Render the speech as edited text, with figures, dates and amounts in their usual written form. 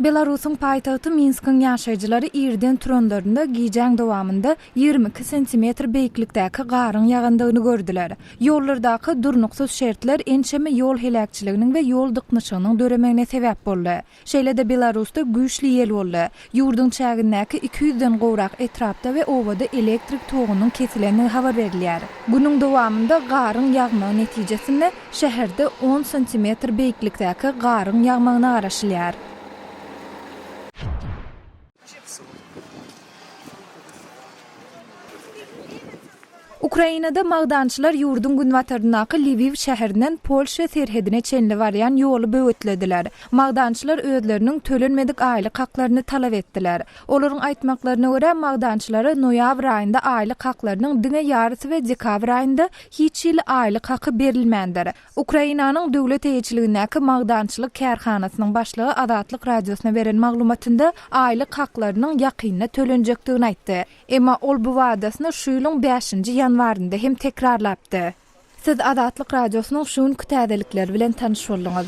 Belarusyň paýtagty Minskiň ýaşaýjylary irden turanlarynda giýjäň dowamında 22 sm beýiklikdäki garyň ýagandygyny gördüler. Ýollardaky durnuksyz şertler enşeme ýol helakçylygynyň we ýol dyknyşygynyň döremegine sebäp boldy. Şeýle-de Belarusda güýçli ýel boldy. Ýurdun çägindäki 200-den gowrak etrapda we owada elektrik togunyň kesilenini habar berilýär. Günüň dowamında garyň ýagmagy netijesinde şäherde 10 sm beýiklikdäki garyň ýagmagyna garaşylýar. Ukrainada magdançylar ýurdun günbataryndaky Lviv şäherinden Polşa serhedine çenli barýan ýoly böwütlediler. Magdançylar özleriniň tölenmedik aýlyk haklaryny talap etdiler. Olaryň aýtmaklaryna görä magdançylara noýabr aýynda aýlyk haklarynyň diňe ýarysy we dekabr aýynda hiç ýyl aýlyk haky berilmändir. Ukrainanyň döwlet eýçiligindäki magdançylyk kärhanasynyň başlygy Adatlyk radiosyna beren maglumatynda aýlyk haklarynyň ýakynna tölenjekdigini aýtdy. Emma ol bu wadasyny şu ýylyň 5-nji ýanwarynda hem tekrarlapdy. Siz Adatlyk radiosynyň şu günkü täzelikleri bilen tanyş boldunuz.